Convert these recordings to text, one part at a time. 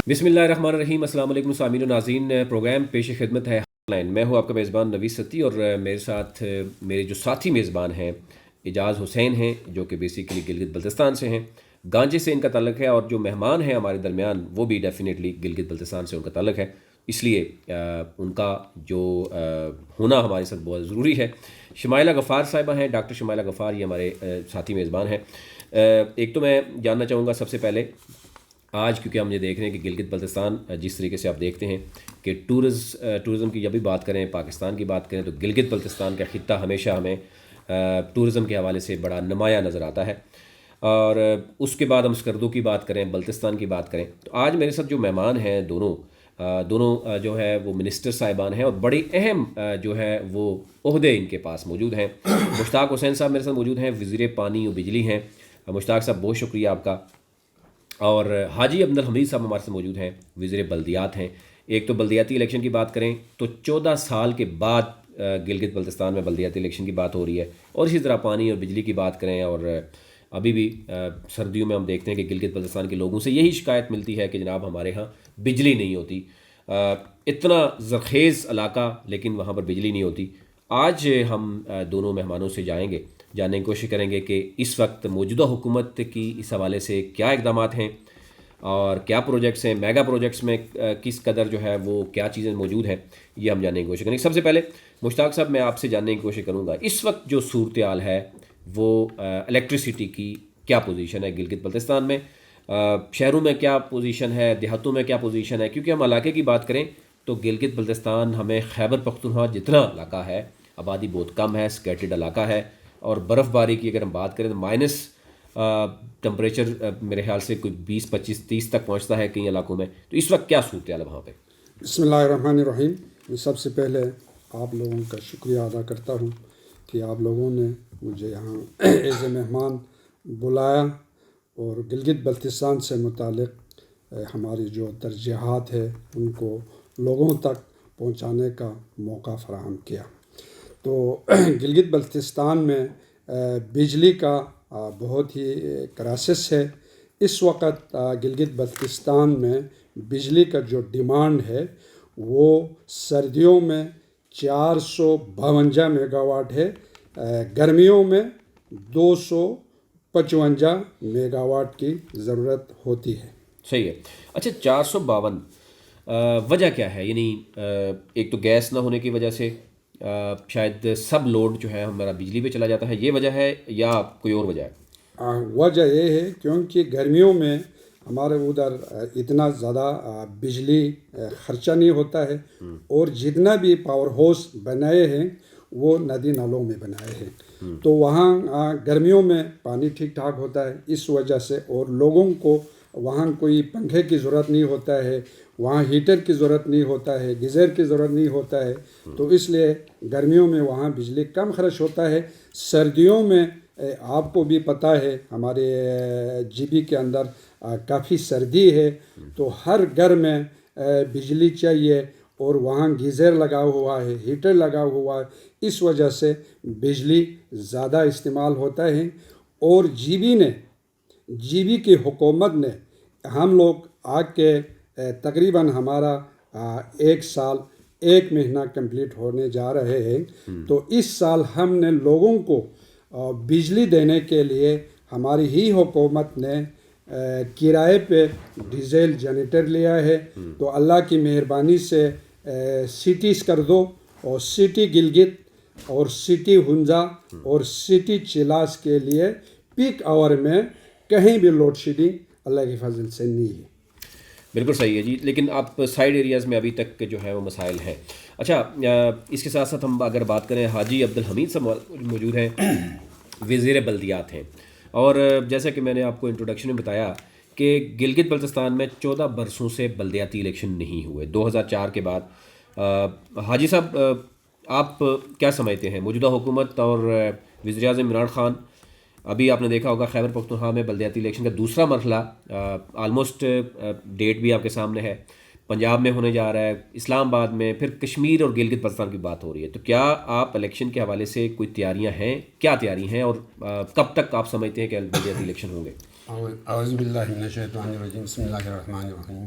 بسم اللہ الرحمن الرحیم۔ السلام علیکم سامعین و ناظرین، پروگرام پیش خدمت ہے لائن۔ میں ہوں آپ کا میزبان نویس ستی، اور میرے ساتھ میرے جو ساتھی میزبان ہیں اعجاز حسین ہیں، جو کہ بیسیکلی گلگت بلتستان سے ہیں، گانجے سے ان کا تعلق ہے، اور جو مہمان ہیں ہمارے درمیان وہ بھی ڈیفینیٹلی گلگت بلتستان سے ان کا تعلق ہے، اس لیے ان کا جو ہونا ہمارے ساتھ بہت ضروری ہے۔ شمائلہ غفار صاحبہ ہیں، ڈاکٹر شمائلہ غفار، یہ ہمارے ساتھی میزبان ہیں۔ ایک تو میں جاننا چاہوں گا سب سے پہلے، آج کیونکہ ہم یہ دیکھ رہے ہیں کہ گلگت بلتستان جس طریقے سے آپ دیکھتے ہیں کہ ٹورزم کی جب بھی بات کریں، پاکستان کی بات کریں، تو گلگت بلتستان کا خطہ ہمیشہ ہمیں ٹورزم کے حوالے سے بڑا نمایاں نظر آتا ہے، اور اس کے بعد ہم اسکردو کی بات کریں، بلتستان کی بات کریں، تو آج میرے ساتھ جو مہمان ہیں دونوں جو ہے وہ منسٹر صاحبان ہیں، اور بڑی اہم جو ہے وہ عہدے ان کے پاس موجود ہیں۔ مشتاق حسین صاحب میرے ساتھ موجود ہیں، وزیر پانی و بجلی ہیں۔ مشتاق صاحب بہت شکریہ آپ کا۔ اور حاجی عبدالحمید صاحب ہمارے سے موجود ہیں، وزیر بلدیات ہیں۔ ایک تو بلدیاتی الیکشن کی بات کریں تو 14 سال کے بعد گلگت بلتستان میں بلدیاتی الیکشن کی بات ہو رہی ہے، اور اسی طرح پانی اور بجلی کی بات کریں، اور ابھی بھی سردیوں میں ہم دیکھتے ہیں کہ گلگت بلتستان کے لوگوں سے یہی شکایت ملتی ہے کہ جناب ہمارے ہاں بجلی نہیں ہوتی۔ اتنا زرخیز علاقہ لیکن وہاں پر بجلی نہیں ہوتی۔ آج ہم دونوں مہمانوں سے جاننے کی کوشش کریں گے کہ اس وقت موجودہ حکومت کی اس حوالے سے کیا اقدامات ہیں، اور کیا پروجیکٹس ہیں، میگا پروجیکٹس میں کس قدر جو ہے وہ کیا چیزیں موجود ہیں، یہ ہم جاننے کی کوشش کریں گے۔ سب سے پہلے مشتاق صاحب، میں آپ سے جاننے کی کوشش کروں گا اس وقت جو صورتحال ہے وہ الیکٹریسٹی کی کیا پوزیشن ہے گلگت بلتستان میں، شہروں میں کیا پوزیشن ہے، دیہاتوں میں کیا پوزیشن ہے، کیونکہ ہم علاقے کی بات کریں تو گلگت بلتستان ہمیں خیبر پختونخوا جتنا علاقہ ہے، آبادی بہت کم ہے، سکیٹرڈ علاقہ ہے، اور برف باری کی اگر ہم بات کریں تو مائنس ٹمپریچر میرے خیال سے کوئی 20 25 30 تک پہنچتا ہے کئی علاقوں میں۔ تو اس وقت کیا صورتحال ہے وہاں پہ؟ بسم اللہ الرحمن الرحیم۔ میں سب سے پہلے آپ لوگوں کا شکریہ ادا کرتا ہوں کہ آپ لوگوں نے مجھے یہاں ایز اے مہمان بلایا، اور گلگت بلتستان سے متعلق ہماری جو ترجیحات ہے ان کو لوگوں تک پہنچانے کا موقع فراہم کیا۔ تو گلگت بلتستان میں بجلی کا بہت ہی کرائسس ہے۔ اس وقت گلگت بلتستان میں بجلی کا جو ڈیمانڈ ہے وہ سردیوں میں 452 میگا واٹ ہے، گرمیوں میں 255 میگا واٹ کی ضرورت ہوتی ہے۔ صحیح ہے۔ اچھا، 452 وجہ کیا ہے؟ یعنی ایک تو گیس نہ ہونے کی وجہ سے شاید سب لوڈ جو ہے ہمارا بجلی پہ چلا جاتا ہے، یہ وجہ ہے یا کوئی اور وجہ ہے؟ وجہ یہ ہے کیونکہ گرمیوں میں ہمارے ادھر اتنا زیادہ بجلی خرچہ نہیں ہوتا ہے، اور جتنا بھی پاور ہاؤس بنائے ہیں وہ ندی نالوں میں بنائے ہیں، تو وہاں گرمیوں میں پانی ٹھیک ٹھاک ہوتا ہے اس وجہ سے، اور لوگوں کو وہاں کوئی پنکھے کی ضرورت نہیں ہوتا ہے، وہاں ہیٹر کی ضرورت نہیں ہوتا ہے، گیزر کی ضرورت نہیں ہوتا ہے، تو اس لیے گرمیوں میں وہاں بجلی کم خرچ ہوتا ہے۔ سردیوں میں آپ کو بھی پتہ ہے ہمارے جی بی کے اندر کافی سردی ہے، تو ہر گھر میں بجلی چاہیے، اور وہاں گیزر لگا ہوا ہے، ہیٹر لگا ہوا ہے، اس وجہ سے بجلی زیادہ استعمال ہوتا ہے۔ اور جی بی کی حکومت نے ہم لوگ آ کے تقریباً ہمارا 1 سال 1 مہینہ کمپلیٹ ہونے جا رہے ہیں، تو اس سال ہم نے لوگوں کو بجلی دینے کے لیے ہماری ہی حکومت نے کرائے پہ ڈیزل جنریٹر لیا ہے، تو اللہ کی مہربانی سے سٹی اسکردو اور سٹی گلگت اور سٹی ہنزا اور سٹی چلاس کے لیے پیک آور میں کہیں بھی لوڈ شیڈنگ اللہ کے فضل سے نہیں ہے۔ بالکل صحیح ہے جی، لیکن آپ سائڈ ایریاز میں ابھی تک جو ہے وہ مسائل ہیں۔ اچھا، اس کے ساتھ ساتھ ہم اگر بات کریں، حاجی عبدالحمید صاحب موجود ہیں، وزیر بلدیات ہیں، اور جیسا کہ میں نے آپ کو انٹروڈکشن میں بتایا کہ گلگت بلتستان میں 14 برسوں سے بلدیاتی الیکشن نہیں ہوئے، 2004 کے بعد۔ حاجی صاحب، آپ کیا سمجھتے ہیں موجودہ حکومت اور وزیر اعظم عمران خان؟ ابھی آپ نے دیکھا ہوگا خیبر پختونخوا میں بلدیاتی الیکشن کا دوسرا مرحلہ آلموسٹ ڈیٹ بھی آپ کے سامنے ہے، پنجاب میں ہونے جا رہا ہے، اسلام آباد میں، پھر کشمیر اور گلگت بلتستان کی بات ہو رہی ہے۔ تو کیا آپ الیکشن کے حوالے سے کوئی تیاریاں ہیں؟ کیا تیاری ہیں، اور کب تک آپ سمجھتے ہیں کہ بلدیاتی الیکشن ہوں گے؟ اعوذ باللہ من الشیطان الرجیم، بسم اللہ الرحمن الرحیم۔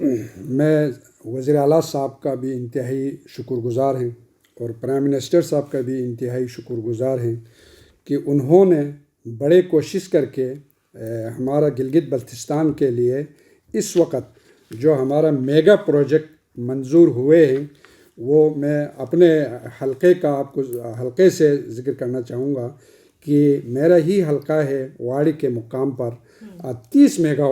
میں وزیر اعلیٰ صاحب کا بھی انتہائی شکر گزار ہیں اور پرائم منسٹر صاحب کا بھی انتہائی شکر گزار ہیں کہ انہوں نے بڑے کوشش کر کے ہمارا گلگت بلتستان کے لیے اس وقت جو ہمارا میگا پروجیکٹ منظور ہوئے ہیں وہ میں اپنے حلقے کا آپ کو حلقے سے ذکر کرنا چاہوں گا کہ میرا ہی حلقہ ہے واڑی کے مقام پر 30 میگا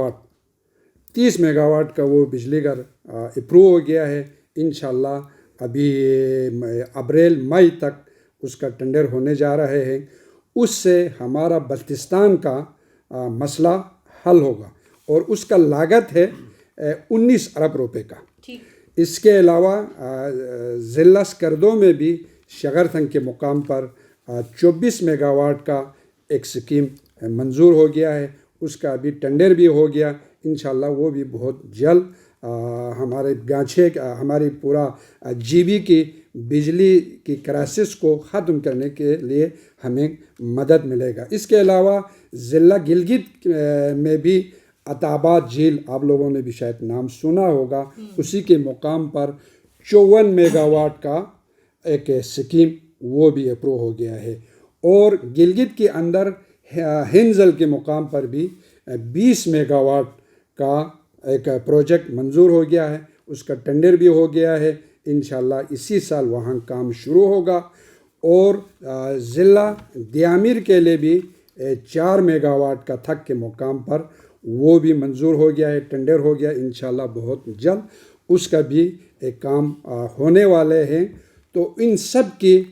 واٹ کا وہ بجلی گھر اپروو ہو گیا ہے. انشاءاللہ ابھی اپریل مئی تک اس کا ٹینڈر ہونے جا رہے ہیں. اس سے ہمارا بلتستان کا مسئلہ حل ہوگا اور اس کا لاگت ہے 19 ارب روپے کا. اس کے علاوہ ضلع اسکردو میں بھی شغرتھنگ کے مقام پر 24 میگا واٹ کا ایک اسکیم منظور ہو گیا ہے. اس کا ابھی ٹینڈر بھی ہو گیا. انشاءاللہ وہ بھی بہت جلد ہمارے گانچھے ہماری پورا جی بی کی بجلی کی کرائسس کو ختم کرنے کے لیے ہمیں مدد ملے گا. اس کے علاوہ ضلع گلگت میں بھی عطاباد جھیل آپ لوگوں نے بھی شاید نام سنا ہوگا, اسی کے مقام پر 54 میگا واٹ کا ایک اسکیم وہ بھی اپروو ہو گیا ہے. اور گلگت کے اندر ہنزل کے مقام پر بھی 20 میگا واٹ کا ایک پروجیکٹ منظور ہو گیا ہے. اس کا ٹینڈر بھی ہو گیا ہے. انشاءاللہ اسی سال وہاں کام شروع ہوگا. اور ضلع دیامیر کے لیے بھی 4 میگا واٹ کا تھک کے مقام پر وہ بھی منظور ہو گیا ہے, ٹینڈر ہو گیا. انشاءاللہ بہت جلد اس کا بھی ایک کام ہونے والے ہیں. تو ان سب کی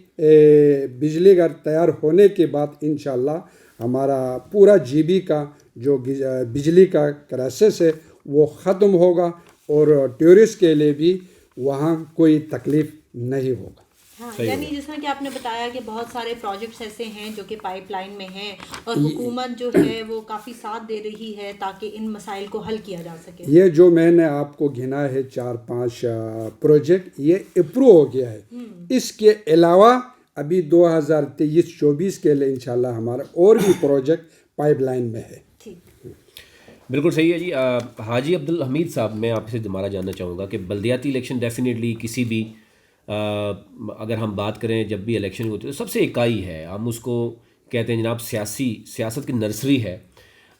بجلی گھر تیار ہونے کے بعد انشاءاللہ ہمارا پورا جی بی کا جو بجلی کا کرائسس ہے وہ ختم ہوگا اور ٹورسٹ کے لیے بھی وہاں کوئی تکلیف نہیں ہوگا. ہاں, یعنی جس طرح کہ آپ نے بتایا کہ بہت سارے پروجیکٹس ایسے ہیں جو کہ پائپ لائن میں ہیں اور حکومت جو ہے وہ کافی ساتھ دے رہی ہے تاکہ ان مسائل کو حل کیا جا سکے. یہ جو میں نے آپ کو گنا ہے 4-5 پروجیکٹ یہ اپروو ہو گیا ہے. اس کے علاوہ ابھی 2023-24 کے لیے انشاءاللہ ہمارا اور بھی پروجیکٹ پائپ لائن میں ہے. بالکل صحیح ہے جی. حاجی عبدالحمید صاحب, میں آپ سے دوبارہ جاننا چاہوں گا کہ بلدیاتی الیکشن ڈیفینیٹلی کسی بھی اگر ہم بات کریں جب بھی الیکشن ہوتی ہے تو سب سے اکائی ہے. ہم اس کو کہتے ہیں جناب سیاست کی نرسری ہے,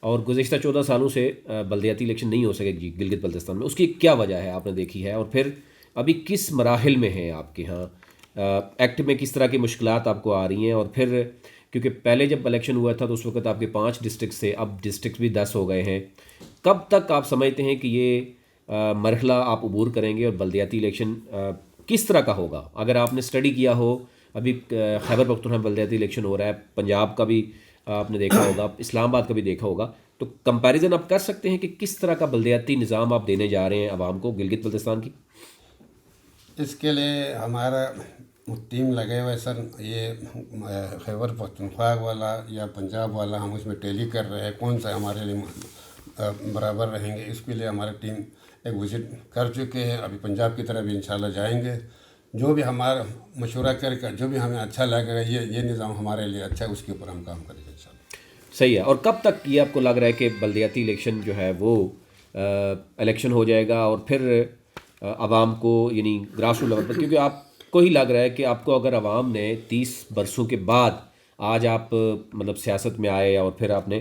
اور گزشتہ 14 سالوں سے بلدیاتی الیکشن نہیں ہو سکے جی گلگت بلتستان میں. اس کی کیا وجہ ہے آپ نے دیکھی ہے, اور پھر ابھی کس مراحل میں ہیں آپ کے ہاں ایکٹ میں, کس طرح کی مشکلات آپ کو آ رہی ہیں, اور پھر کیونکہ پہلے جب الیکشن ہوا تھا تو اس وقت آپ کے 5 ڈسٹرکٹ تھے, اب ڈسٹرکٹ بھی 10 ہو گئے ہیں. کب تک آپ سمجھتے ہیں کہ یہ مرحلہ آپ عبور کریں گے اور بلدیاتی الیکشن کس طرح کا ہوگا؟ اگر آپ نے اسٹڈی کیا ہو, ابھی خیبر پختونخوا بلدیاتی الیکشن ہو رہا ہے, پنجاب کا بھی آپ نے دیکھا ہوگا, اسلام آباد کا بھی دیکھا ہوگا, تو کمپیریزن آپ کر سکتے ہیں کہ کس طرح کا بلدیاتی نظام آپ دینے جا رہے ہیں عوام کو گلگت بلتستان کی؟ اس کے لیے ہمارا ٹیم لگے ہوئے سر, یہ خیبر پختونخوا والا یا پنجاب والا ہم اس میں ٹیلی کر رہے ہیں کون سا ہمارے لیے برابر رہیں گے. اس کے لیے ہماری ٹیم ایک وزٹ کر چکے ہیں. ابھی پنجاب کی طرف بھی انشاءاللہ جائیں گے. جو بھی ہمارا مشورہ کر جو بھی ہمیں اچھا لگے گا, یہ نظام ہمارے لیے اچھا ہے, اس کے اوپر ہم کام کریں گے انشاءاللہ. صحیح ہے. اور کب تک یہ آپ کو لگ رہا ہے کہ بلدیاتی الیکشن جو ہے وہ الیکشن ہو جائے گا, اور پھر عوام کو یعنی گراس روٹ لیول پر, کیونکہ آپ کو ہی لگ رہا ہے کہ آپ کو اگر عوام نے 30 برسوں کے بعد آج آپ مطلب سیاست میں آئے اور پھر آپ نے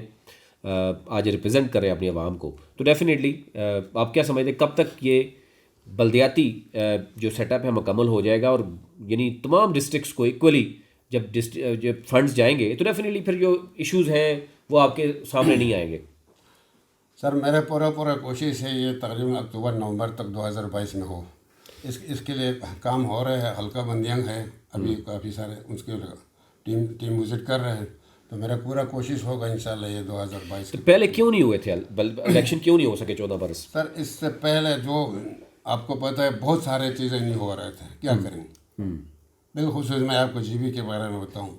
آج ریپرزینٹ کر رہے ہیں اپنی عوام کو, تو ڈیفینیٹلی آپ کیا سمجھتے ہیں کب تک یہ بلدیاتی جو سیٹ اپ ہے مکمل ہو جائے گا, اور یعنی تمام ڈسٹرکٹس کو ایکولی جب فنڈز جائیں گے تو ڈیفینیٹلی پھر جو ایشوز ہیں وہ آپ کے سامنے نہیں آئیں گے؟ سر میرا پورا کوشش ہے یہ تقریباً اکتوبر-نومبر تک 2022 میں ہو. اس کے لیے کام ہو رہے ہیں. حلقہ بندیاں ہے ابھی کافی سارے, اس کے ٹیم وزٹ کر رہے ہیں. تو میرا پورا کوشش ہوگا انشاءاللہ یہ 2022 کے. پہلے کیوں نہیں ہوئے تھے الیکشن, کیوں نہیں ہو سکے 14 برس؟ سر اس سے پہلے جو آپ کو پتہ ہے بہت سارے چیزیں نہیں ہو رہے تھے, کیا کریں گے. بالخصوص میں آپ کو جی بی کے بارے میں بتاؤں.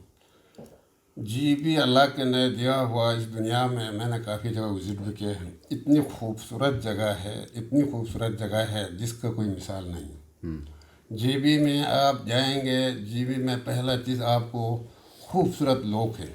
جی بی اللہ کے نے دیا ہوا اس دنیا میں نے کافی جگہ وزٹ بھی کیے ہیں. اتنی خوبصورت جگہ ہے جس کا کوئی مثال نہیں. جی بی میں آپ جائیں گے, جی بی میں پہلا چیز آپ کو خوبصورت لوگ ہیں.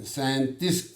37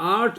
8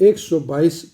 122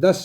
10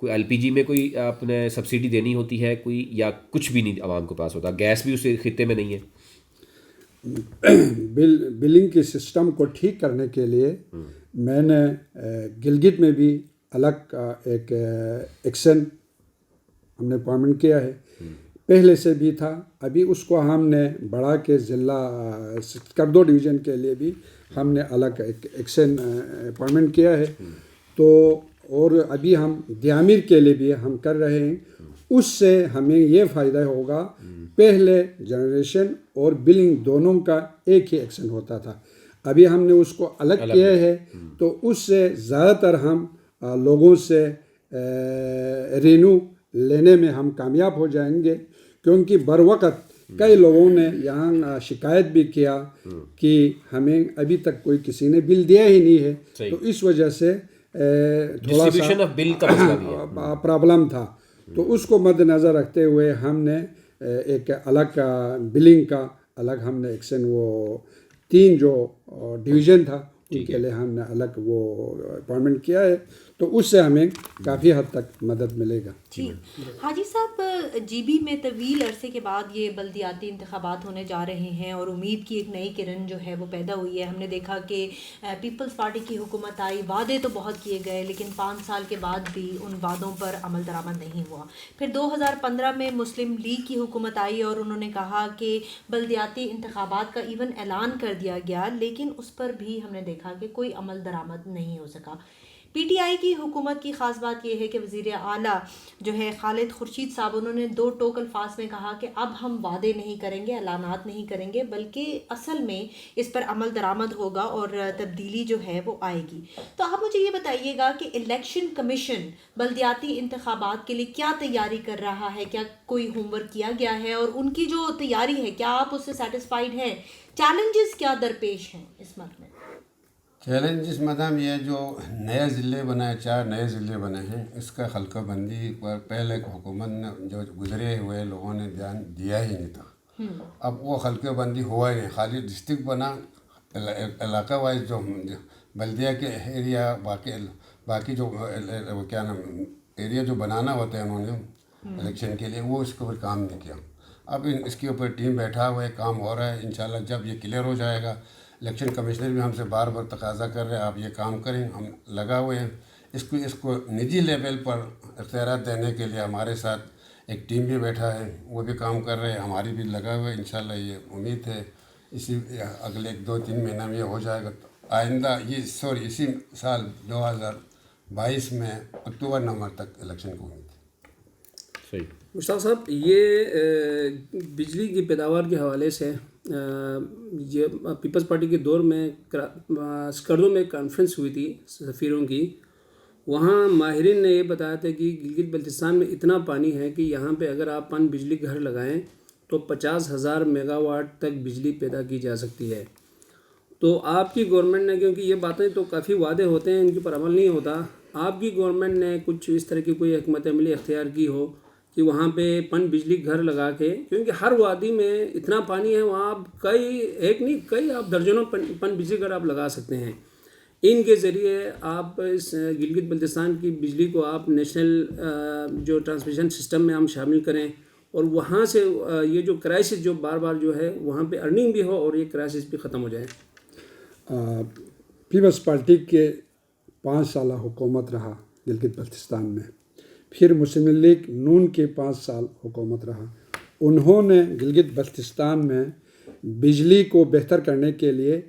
کوئی LPG میں کوئی آپ نے سبسڈی دینی ہوتی ہے کوئی, یا کچھ بھی نہیں عوام کے پاس ہوتا, گیس بھی اس خطے میں نہیں ہے؟ بلنگ کے سسٹم کو ٹھیک کرنے کے لیے میں نے گلگت میں بھی الگ ایک ایکشن ہم نے اپوائنمنٹ کیا ہے. پہلے سے بھی تھا, ابھی اس کو ہم نے بڑھا کے ضلع کردو ڈویژن کے لیے بھی ہم نے الگ ایک ایکشن اپوائنمنٹ کیا ہے. تو اور ابھی ہم دیامیر کے لیے بھی ہم کر رہے ہیں. اس سے ہمیں یہ فائدہ ہوگا, پہلے جنریشن اور بلنگ دونوں کا ایک ہی ایکشن ہوتا تھا, ابھی ہم نے اس کو الگ کیا ہے. تو اس سے زیادہ تر ہم لوگوں سے رینو لینے میں ہم کامیاب ہو جائیں گے, کیونکہ بر وقت کئی لوگوں نے یہاں شکایت بھی کیا کہ ہمیں ابھی تک کوئی کسی نے بل دیا ہی نہیں ہے. تو اس وجہ سے تھوڑا سا پرابلم تھا. تو اس کو مد نظر رکھتے ہوئے ہم نے ایک الگ بلنگ کا الگ ہم نے ایکشن, وہ 3 جو ڈویژن تھا ان کے لیے ہم نے الگ وہ اپوائنمنٹ کیا ہے. تو اس سے ہمیں کافی حد تک مدد ملے گا. جی حاجی صاحب, GB میں طویل عرصے کے بعد یہ بلدیاتی انتخابات ہونے جا رہے ہیں اور امید کی ایک نئی کرن جو ہے وہ پیدا ہوئی ہے. ہم نے دیکھا کہ پیپلز پارٹی کی حکومت آئی, وعدے تو بہت کیے گئے لیکن 5 سال کے بعد بھی ان وعدوں پر عمل درآمد نہیں ہوا. پھر 2015 میں مسلم لیگ کی حکومت آئی اور انہوں نے کہا کہ بلدیاتی انتخابات کا ایون اعلان کر دیا گیا, لیکن اس پر بھی ہم نے دیکھا کہ کوئی عمل درآمد نہیں ہو سکا. PTI کی حکومت کی خاص بات یہ ہے کہ وزیر اعلیٰ جو ہے خالد خورشید صاحب, انہوں نے 2 ٹوک الفاظ میں کہا کہ اب ہم وعدے نہیں کریں گے, اعلانات نہیں کریں گے, بلکہ اصل میں اس پر عمل درآمد ہوگا اور تبدیلی جو ہے وہ آئے گی. تو آپ مجھے یہ بتائیے گا کہ الیکشن کمیشن بلدیاتی انتخابات کے لیے کیا تیاری کر رہا ہے, کیا کوئی ہوم ورک کیا گیا ہے, اور ان کی جو تیاری ہے کیا آپ اس سے سیٹسفائیڈ ہیں؟ چیلنجز کیا درپیش ہیں اس مرحلے میں؟ چیلنجز مدام یہ جو نئے ضلع بنائے, 4 نئے ضلع بنے ہیں, اس کا حلقہ بندی پر پہلے حکومت نے جو گزرے ہوئے لوگوں نے دھیان دیا ہی نہیں تھا. اب وہ حلقہ بندی ہوا ہی نہیں, خالی ڈسٹرکٹ بنا, علاقہ وائز جو بلدیہ کے ایریا باقی جو کیا نام ایریا جو بنانا ہوتا ہے انہوں نے الیکشن کے لیے, وہ اس کے اوپر کام نہیں کیا. اب اس کے اوپر ٹیم بیٹھا ہوا ہے, کام ہو رہا ہے. انشاءاللہ جب یہ کلیئر ہو جائے گا, الیکشن کمشنر بھی ہم سے بار بار تقاضا کر رہے ہیں آپ یہ کام کریں, ہم لگا ہوئے ہیں. اس کو نجی لیول پر اختیارات دینے کے لیے ہمارے ساتھ ایک ٹیم بھی بیٹھا ہے, وہ بھی کام کر رہے ہیں, ہماری بھی لگا ہوئے ہیں. انشاءاللہ یہ امید ہے اسی اگلے 2-3 مہینہ میں یہ ہو جائے گا. آئندہ اسی سال 2022 میں اکتوبر-نومبر تک الیکشن کو امید ہے. صحیح. مشتاق صاحب, یہ بجلی کی پیداوار کے حوالے سے یہ پیپلز پارٹی کے دور میں اسکردو میں کانفرنس ہوئی تھی سفیروں کی. وہاں ماہرین نے یہ بتایا تھا کہ گلگت بلتستان میں اتنا پانی ہے کہ یہاں پہ اگر آپ پن بجلی گھر لگائیں تو 50,000 میگا واٹ تک بجلی پیدا کی جا سکتی ہے. تو آپ کی گورنمنٹ نے, کیونکہ یہ باتیں تو کافی وعدے ہوتے ہیں ان کے اوپر عمل نہیں ہوتا, آپ کی گورنمنٹ نے کچھ اس طرح کی کوئی حکمت عملی اختیار کی ہو کہ وہاں پہ پن بجلی گھر لگا کے, کیونکہ ہر وادی میں اتنا پانی ہے وہاں آپ کئی آپ درجنوں پن بجلی گھر آپ لگا سکتے ہیں. ان کے ذریعے آپ اس گلگت بلتستان کی بجلی کو آپ نیشنل جو ٹرانسمیشن سسٹم میں ہم شامل کریں, اور وہاں سے یہ جو کرائسس جو بار بار جو ہے وہاں پہ ارننگ بھی ہو اور یہ کرائسس بھی ختم ہو جائے. پیپلز پارٹی کے 5 سالہ حکومت رہا گلگت بلتستان میں, پھر مسلم لیگ نون کے 5 سال حکومت رہا. انہوں نے گلگت بلتستان میں بجلی کو بہتر کرنے کے لیے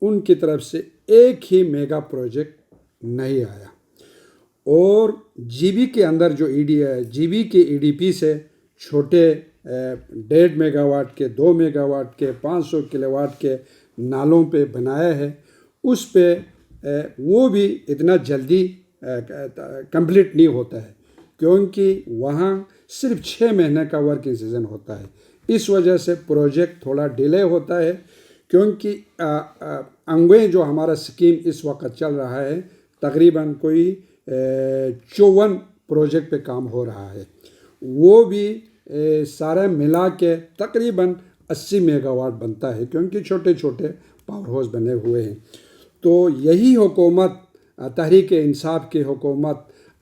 ان کی طرف سے ایک ہی میگا پروجیکٹ نہیں آیا, اور GB کے اندر جو GB کے EDP سے چھوٹے 1.5 میگا واٹ کے 2 میگا واٹ کے 500 کلو واٹ کے نالوں پہ بنایا ہے, اس پہ وہ بھی اتنا جلدی کمپلیٹ نہیں ہوتا ہے, کیونکہ وہاں صرف 6 مہینے کا ورکنگ سیزن ہوتا ہے. اس وجہ سے پروجیکٹ تھوڑا ڈیلے ہوتا ہے, کیونکہ انگویں جو ہمارا سکیم اس وقت چل رہا ہے تقریباً کوئی 54 پروجیکٹ پہ کام ہو رہا ہے, وہ بھی سارے ملا کے تقریباً 80 میگا واٹ بنتا ہے, کیونکہ چھوٹے چھوٹے پاور ہاؤس بنے ہوئے ہیں. تو یہی حکومت تحریک انصاف کی حکومت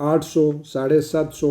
800, 750,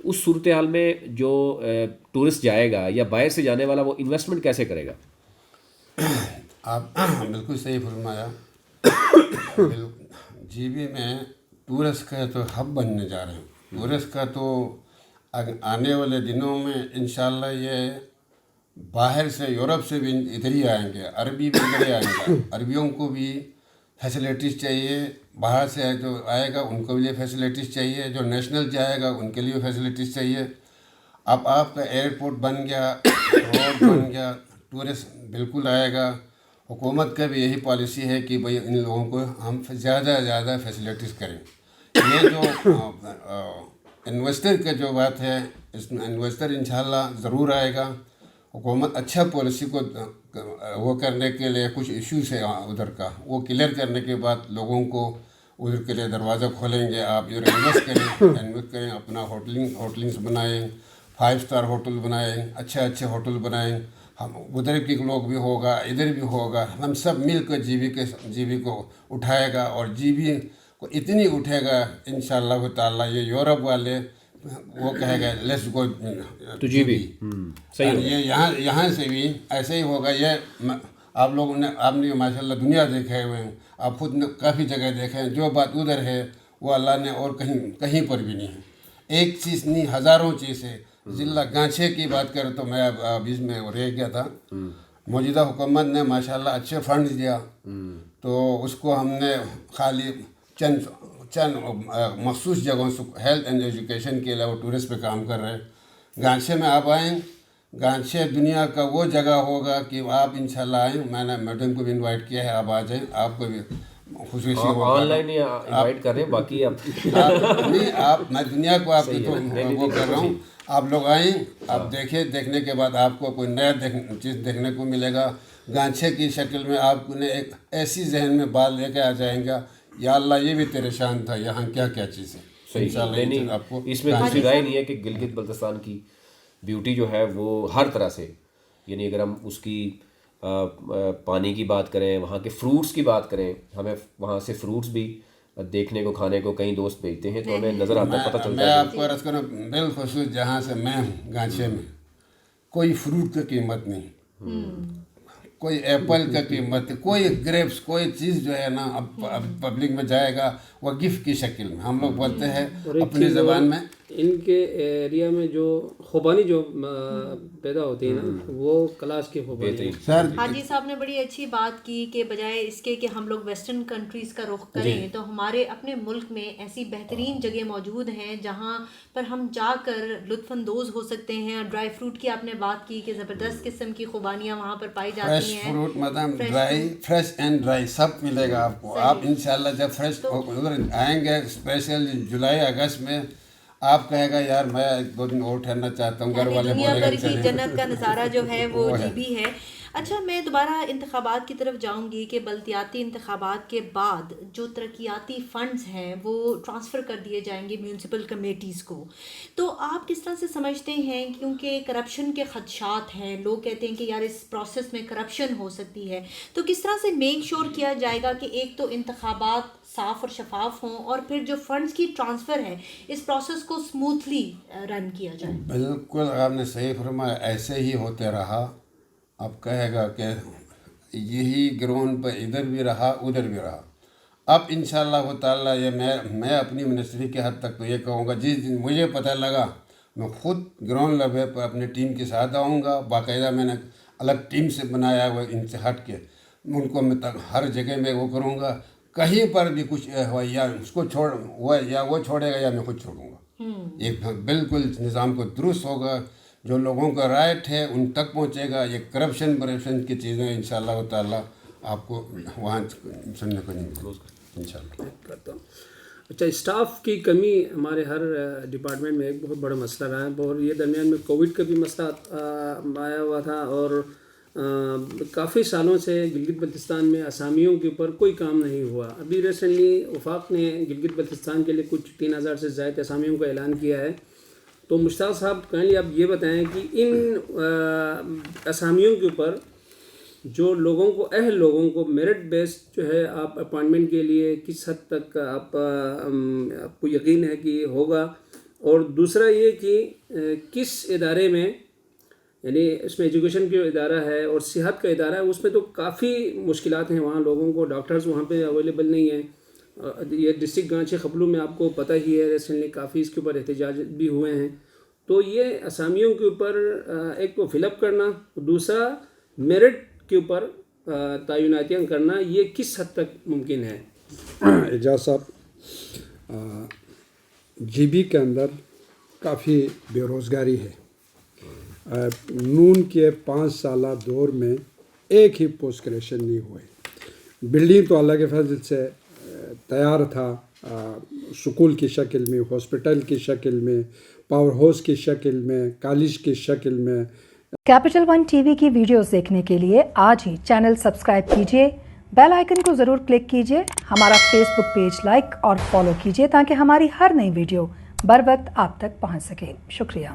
تو اس صورتحال میں جو ٹورسٹ جائے گا یا باہر سے جانے والا وہ انویسٹمنٹ کیسے کرے گا؟ آپ بالکل صحیح فرمایا. جی بی میں ٹورسٹ کا تو ہب بننے جا رہے ہیں. ٹورسٹ کا تو آنے والے دنوں میں انشاءاللہ یہ باہر سے یورپ سے بھی ادھر ہی آئیں گے, عربی بھی ادھر ہی آئیں گے. عربیوں کو بھی فیسلٹیز چاہیے, باہر سے جو آئے گا ان کو بھی فیسلٹیز چاہیے, جو نیشنل جائے گا ان کے لیے فیسلٹیز چاہیے. اب آپ کا ایئرپورٹ بن گیا, روڈ بن گیا, ٹورسٹ بالکل آئے گا. حکومت کا بھی یہی پالیسی ہے کہ بھئی ان لوگوں کو ہم زیادہ زیادہ فیسلٹیز کریں. یہ جو انویسٹر کا جو بات ہے, اس میں انویسٹر انشاءاللہ ضرور آئے گا. حکومت اچھا پالیسی کو وہ کرنے کے لیے کچھ ایشوز ہے ادھر کا, وہ کلیئر کرنے کے بعد لوگوں کو ادھر کے لیے دروازہ کھولیں گے. آپ ادھر انویسٹ کریں, اپنا ہوٹلنگس بنائیں, 5 اسٹار ہوٹل بنائیں, اچھے ہوٹل بنائیں. ہم ادھر کے لوگ بھی ہوگا, ادھر بھی ہوگا, ہم سب مل کر جی بی کو اٹھائے گا. اور جی بی کو اتنی اٹھے گا انشاءاللہ تعالیٰ, یہ یورپ والے وہ کہے گا لیٹس گو تو جی بھی صحیح. یہ یہاں سے بھی ایسے ہی ہوگا. یہ آپ لوگوں نے آپ نے ماشاءاللہ دنیا دیکھے ہوئے ہیں, آپ خود نے کافی جگہ دیکھے ہیں. جو بات ادھر ہے وہ اللہ نے اور کہیں پر بھی نہیں ہے. ایک چیز نہیں, ہزاروں چیزیں. ضلع گانچھے کی بات کریں تو میں بیچ میں رہ گیا تھا. موجودہ حکومت نے ماشاءاللہ اچھے فنڈز دیا, تو اس کو ہم نے خالی چند مخصوص جگہوں سے ہیلتھ اینڈ ایجوکیشن کے علاوہ ٹورسٹ پہ کام کر رہے ہیں. گانچھے میں آپ آئیں, گانچھے دنیا کا وہ جگہ ہوگا کہ آپ انشاءاللہ آئیں. میں نے میڈم کو بھی انوائٹ کیا ہے, آپ آ جائیں. آپ کو بھی خصوصی آن لائن انوائٹ کر رہے ہیں, باقی اب نہیں آپ میں دنیا کو آپ کو وہ کر رہا ہوں. آپ لوگ آئیں, آپ دیکھنے کے بعد آپ کو کوئی نیا چیز دیکھنے کو ملے گا. گانچھے کی شکل میں آپ نے ایک ایسی ذہن میں بات لے کے آ جائیں گا, یا اللہ یہ بھی تیرے شان تھا, یہاں کیا چیز ہے. نہیں, اس میں دوسری رائے نہیں ہے کہ گلگت بلتستان کی بیوٹی جو ہے وہ ہر طرح سے, یعنی اگر ہم اس کی پانی کی بات کریں, وہاں کے فروٹس کی بات کریں, ہمیں وہاں سے فروٹس بھی دیکھنے کو کھانے کو کئی دوست بھیجتے ہیں, تو ہمیں نظر آتا ہے, پتہ چلتا ہے. میں آپ کو عرض کروں بالخصوص جہاں سے میں ہوں گانچھے میں, کوئی فروٹ کی قیمت نہیں, کوئی ایپل کا قیمت, کوئی گریپس, کوئی چیز جو ہے نا اب پبلک میں جائے گا وہ گفٹ کی شکل میں. ہم لوگ بولتے ہیں اپنی زبان میں, ان کے ایریا میں جو خوبانی جو پیدا ہوتی ہے نا, وہ کلاس کی خوبانی ہے. سر حاجی صاحب نے بڑی اچھی بات کی کہ بجائے اس کے کہ ہم لوگ ویسٹرن کنٹریز کا رخ کریں, تو ہمارے اپنے ملک میں ایسی بہترین جگہ موجود ہیں جہاں پر ہم جا کر لطف اندوز ہو سکتے ہیں. ڈرائی فروٹ کی آپ نے بات کی کہ زبردست قسم کی خوبانیاں وہاں پر پائی جاتی ہیں. فروٹ مطلب فریش اینڈ ڈرائی سب ملے گا آپ کو. آپ انشاءاللہ جب فریش ادھر آئیں گے اسپیشل جولائی اگست میں, آپ کہے گا یار میں 2 دن اور ٹھہرنا چاہتا ہوں. گھر والے دنیا بولے بھر گا کی جنت کا نظارہ جو ہے وہ جی بی ہے. اچھا, میں دوبارہ انتخابات کی طرف جاؤں گی کہ بلدیاتی انتخابات کے بعد جو ترقیاتی فنڈز ہیں وہ ٹرانسفر کر دیے جائیں گے میونسپل کمیٹیز کو, تو آپ کس طرح سے سمجھتے ہیں؟ کیونکہ کرپشن کے خدشات ہیں, لوگ کہتے ہیں کہ یار اس پروسیس میں کرپشن ہو سکتی ہے, تو کس طرح سے میک شور کیا جائے گا کہ ایک تو انتخابات صاف اور شفاف ہوں, اور پھر جو فنڈز کی ٹرانسفر ہے اس پروسیس کو سموتھلی رن کیا جائے؟ بالکل آپ نے صحیح فرمایا, ایسے ہی ہوتے رہا. اب کہے گا کہ یہی گراؤنڈ پہ ادھر بھی رہا ادھر بھی رہا. اب انشاءاللہ تعالیٰ یہ میں اپنی منسٹری کے حد تک تو یہ کہوں گا, جس دن مجھے پتہ لگا میں خود گراؤنڈ لیول پر اپنی ٹیم کے ساتھ آؤں گا. باقاعدہ میں نے الگ ٹیم سے بنایا ہوا, ان سے ہٹ کے ان کو میں ہر جگہ میں وہ کروں گا. کہیں پر بھی کچھ ہوا یا اس کو چھوڑ ہوا یا وہ چھوڑے گا یا میں خود چھوڑوں گا. ایک بالکل نظام کو درست ہوگا, جو لوگوں کا رائٹ ہے ان تک پہنچے گا. یہ کرپشن کی چیزیں انشاءاللہ تعالیٰ آپ کو وہاں سننے کو نہیں ملے انشاءاللہ. کرتا ہوں. اچھا, اسٹاف کی کمی ہمارے ہر ڈپارٹمنٹ میں ایک بہت بڑا مسئلہ رہا ہے, اور یہ درمیان میں کووڈ کا بھی مسئلہ آیا ہوا تھا, اور کافی سالوں سے گلگت بلتستان میں اسامیوں کے اوپر کوئی کام نہیں ہوا. ابھی ریسنٹلی وفاق نے گلگت بلتستان کے لیے کچھ 3000 سے زائد اسامیوں کا اعلان کیا ہے. تو مشتاق صاحب کائنڈلی آپ یہ بتائیں کہ ان اسامیوں کے اوپر جو لوگوں کو اہل لوگوں کو میرٹ بیسڈ جو ہے آپ اپائنٹمنٹ کے لیے کس حد تک آپ کو یقین ہے کہ ہوگا, اور دوسرا یہ کہ کس ادارے میں یعنی اس میں ایجوکیشن کا ادارہ ہے اور صحت کا ادارہ ہے، اس میں تو کافی مشکلات ہیں، وہاں لوگوں کو ڈاکٹرز وہاں پہ اویلیبل نہیں ہیں. یہ ڈسٹرکٹ گانچے خبلو میں آپ کو پتہ ہی ہے ریسنٹلی کافی اس کے اوپر احتجاج بھی ہوئے ہیں. تو یہ اسامیوں کے اوپر ایک کو فل اپ کرنا، دوسرا میرٹ کے اوپر تعیناتیاں کرنا، یہ کس حد تک ممکن ہے؟ اعجاز صاحب، جی بی کے اندر کافی بے روزگاری ہے. نون کے 5 سالہ دور میں ایک ہی پوسٹ گریجویشن نہیں ہوئے. بلڈنگ تو اللہ کے فضل سے تیار تھا، سکول کی شکل میں، ہاسپٹل کی شکل میں، پاور ہاؤس کی شکل میں، کالج کی شکل میں. کیپٹل ون ٹی وی کی ویڈیوز دیکھنے کے لیے آج ہی چینل سبسکرائب کیجیے، بیل آئیکن کو ضرور کلک کیجیے، ہمارا فیس بک پیج لائک اور فالو کیجیے تاکہ ہماری ہر نئی ویڈیو بر وقت آپ تک پہنچ سکے. شکریہ.